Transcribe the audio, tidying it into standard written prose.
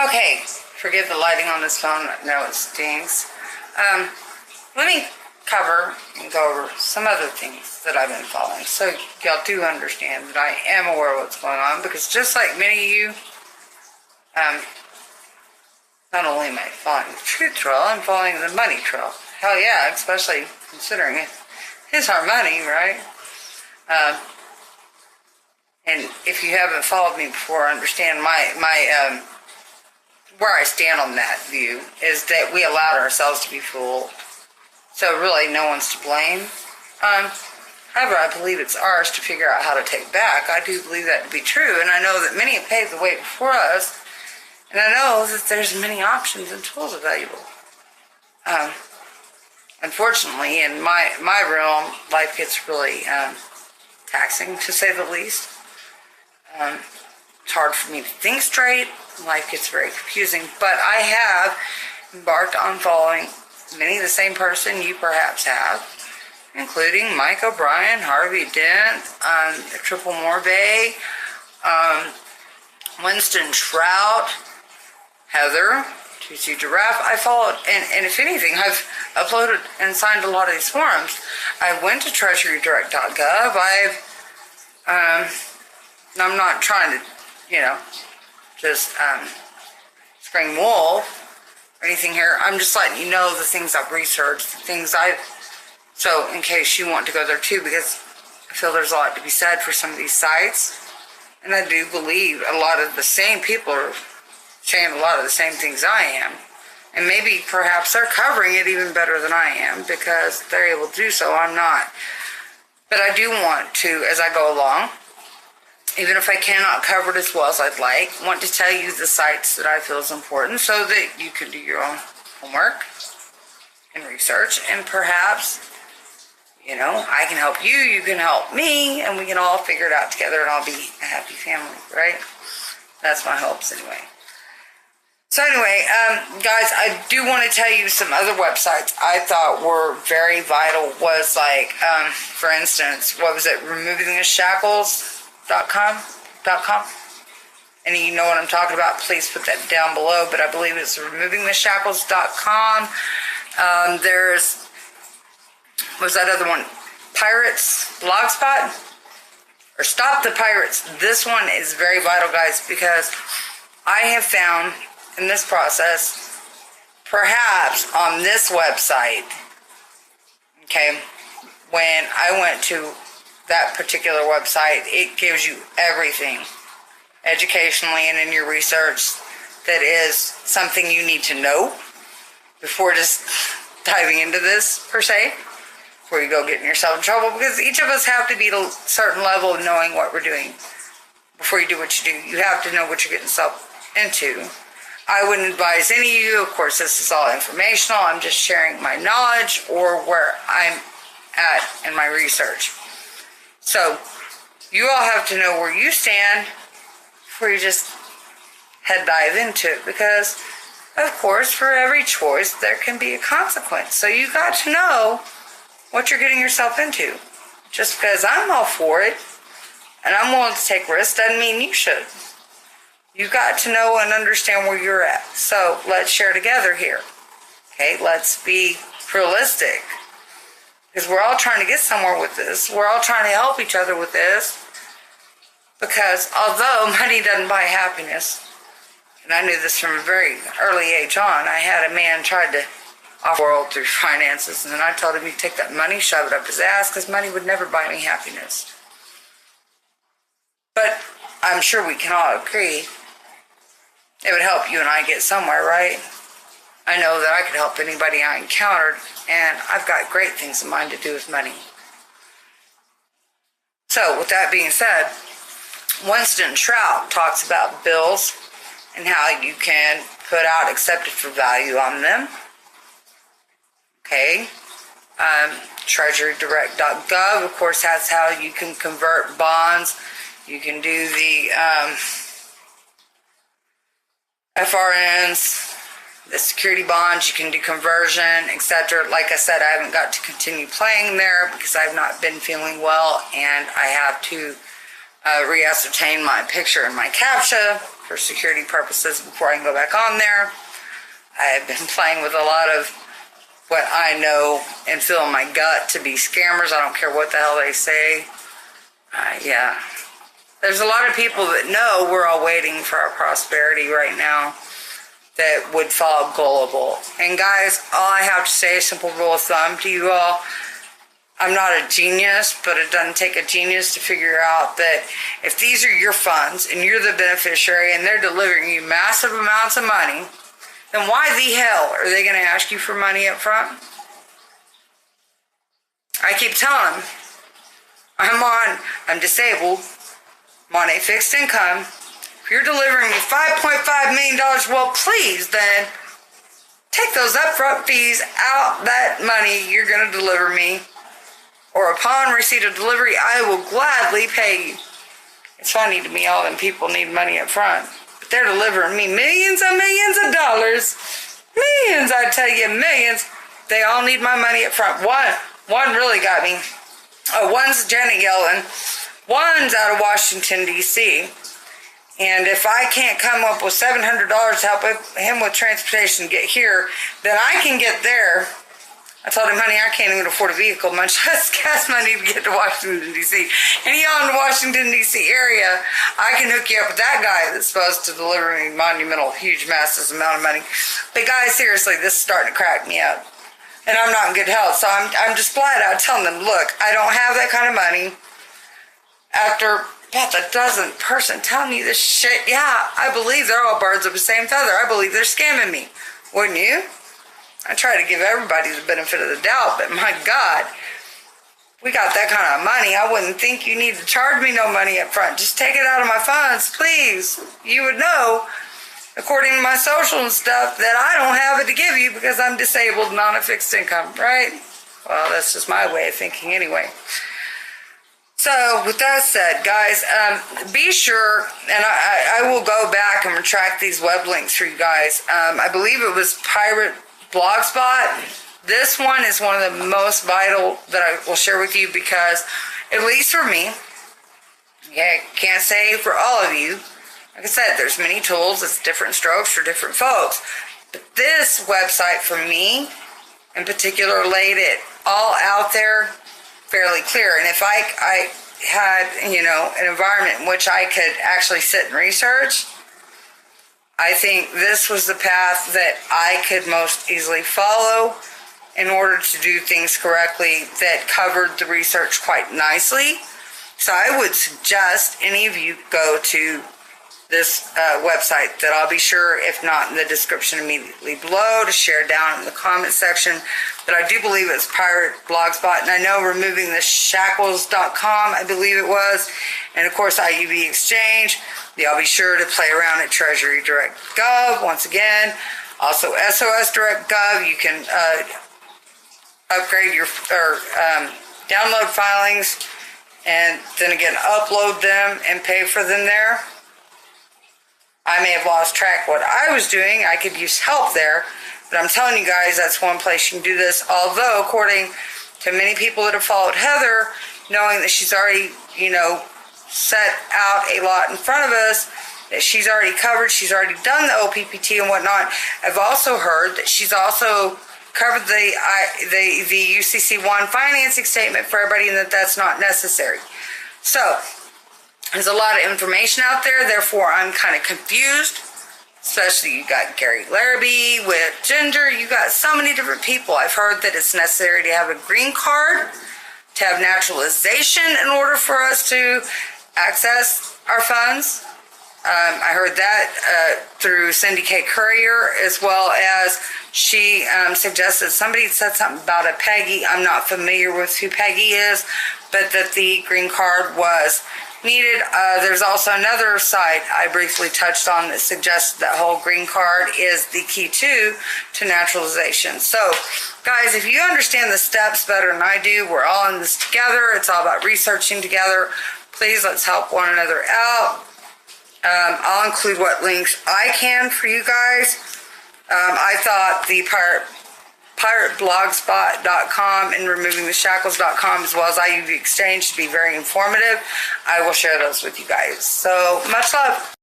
Okay, forgive the lighting on this phone. No, it stinks. Let me cover and go over some other things that I've been following, so y'all do understand that I am aware of what's going on, because just like many of you, not only am I following the truth trail, I'm following the money trail. Hell yeah, especially considering it is our money, right? And if you haven't followed me before, understand my where I stand on that view is that we allowed ourselves to be fooled. So really no one's to blame. However, I believe it's ours to figure out how to take back. I do believe that to be true, and I know that many have paved the way before us, and I know that there's many options and tools available. Unfortunately, in my realm, life gets really taxing, to say the least. It's hard for me to think straight. Life gets very confusing, but I have embarked on following many of the same person you perhaps have, including Mike O'Brien, Harvey Dent, Triple Morvay, Winston Trout, Heather, TC Giraffe. I followed, and if anything, I've uploaded and signed a lot of these forums. I went to treasurydirect.gov. I'm not trying to, just scream wolf or anything here. I'm just letting you know the things I've researched, the things so in case you want to go there too, because I feel there's a lot to be said for some of these sites. And I do believe a lot of the same people are saying a lot of the same things I am. And maybe perhaps they're covering it even better than I am, because they're able to do so. I'm not. But I do want to, as I go along, even if I cannot cover it as well as I'd like, want to tell you the sites that I feel is important so that you can do your own homework and research, and perhaps, I can help you, you can help me, and we can all figure it out together, and I'll be a happy family, right? That's my hopes anyway. So anyway, guys, I do want to tell you some other websites I thought were very vital. Was like, for instance, what was it? removingtheshackles.com. And you know what I'm talking about, please put that down below, but I believe it's removingtheshackles.com. There's, what's that other one? Pirates Blogspot? Or Stop the Pirates. This one is very vital, guys, because I have found in this process, perhaps on this website, okay, when I went to that particular website, it gives you everything educationally and in your research that is something you need to know before just diving into this, per se, before you go getting yourself in trouble, because each of us have to be at a certain level of knowing what we're doing before you do what you do. You have to know what you're getting yourself into. I wouldn't advise any of you, of course this is all informational, I'm just sharing my knowledge or where I'm at in my research. So, you all have to know where you stand before you just head dive into it, because, of course, for every choice, there can be a consequence. So you got to know what you're getting yourself into. Just because I'm all for it, and I'm willing to take risks, doesn't mean you should. You got to know and understand where you're at. So, let's share together here. Okay, let's be realistic. Because we're all trying to get somewhere with this. We're all trying to help each other with this. Because although money doesn't buy happiness, and I knew this from a very early age on, I had a man tried to offer the world through finances, and then I told him he'd take that money, shove it up his ass, because money would never buy me happiness. But I'm sure we can all agree it would help you and I get somewhere, right? I know that I could help anybody I encountered, and I've got great things in mind to do with money. So, with that being said, Winston Trout talks about bills and how you can put out accepted for value on them. Okay. TreasuryDirect.gov, of course, that's how you can convert bonds. You can do the FRNs, the security bonds, you can do conversion, etc. Like I said, I haven't got to continue playing there because I've not been feeling well, and I have to re-ascertain my picture and my CAPTCHA for security purposes before I can go back on there. I have been playing with a lot of what I know and feel in my gut to be scammers. I don't care what the hell they say. Yeah. There's a lot of people that know we're all waiting for our prosperity right now that would fall gullible. And guys, all I have to say, a simple rule of thumb to you all, I'm not a genius, but it doesn't take a genius to figure out that if these are your funds and you're the beneficiary and they're delivering you massive amounts of money, then why the hell are they going to ask you for money up front? I keep telling them, I'm disabled, I'm on a fixed income. If you're delivering me $5.5 million, well, please then take those upfront fees out, that money you're going to deliver me, or upon receipt of delivery, I will gladly pay you. It's funny to me, all them people need money up front, but they're delivering me millions and millions of dollars. Millions, I tell you, millions. They all need my money up front. One really got me. One's Janet Yellen. One's out of Washington, D.C. And if I can't come up with $700 to help him with transportation to get here, then I can get there. I told him, honey, I can't even afford a vehicle, much less gas money to get to Washington, D.C. Any y'all in the Washington, D.C. area, I can hook you up with that guy that's supposed to deliver me monumental, huge, massive amount of money. But guys, seriously, this is starting to crack me up. And I'm not in good health, so I'm just flat out telling them, look, I don't have that kind of money. After about a dozen person telling me this shit, yeah, I believe they're all birds of the same feather. I believe they're scamming me. Wouldn't you? I try to give everybody the benefit of the doubt, but my God, we got that kind of money. I wouldn't think you need to charge me no money up front. Just take it out of my funds, please. You would know, according to my social and stuff, that I don't have it to give you because I'm disabled and on a fixed income, right? Well, that's just my way of thinking anyway. So, with that said, guys, be sure, and I will go back and retract these web links for you guys. I believe it was Pirate Blogspot. This one is one of the most vital that I will share with you because, at least for me, yeah, can't say for all of you. Like I said, there's many tools. It's different strokes for different folks. But this website, for me, in particular, laid it all out there fairly clear. And if I had, an environment in which I could actually sit and research, I think this was the path that I could most easily follow in order to do things correctly that covered the research quite nicely. So I would suggest any of you go to this website that I'll be sure, if not in the description immediately below, to share down in the comment section. But I do believe it's Pirate Blogspot, and I know removingtheshackles.com, I believe it was, and of course IUB Exchange. Y'all be sure to play around at Treasury Direct Gov once again. Also SOS Direct Gov, you can upgrade your download filings and then again upload them and pay for them there. I may have lost track of what I was doing. I could use help there. But I'm telling you guys, that's one place you can do this. Although, according to many people that have followed Heather, knowing that she's already, set out a lot in front of us, that she's already covered, she's already done the OPPT and whatnot. I've also heard that she's also covered the UCC1 financing statement for everybody and that that's not necessary. So, there's a lot of information out there, therefore I'm kind of confused. Especially you got Gary Larrabee with Ginger. You got so many different people. I've heard that it's necessary to have a green card, to have naturalization in order for us to access our funds. I heard that through Cindy K. Courier, as well as she suggested, somebody said something about a Peggy. I'm not familiar with who Peggy is, but that the green card was needed. There's also another site I briefly touched on that suggests that whole green card is the key to naturalization. So, guys, if you understand the steps better than I do, we're all in this together. It's all about researching together. Please, let's help one another out. I'll include what links I can for you guys. I thought the piratblogspot.com and removingtheshackles.com, as well as IUV Exchange, to be very informative. I will share those with you guys. So much love.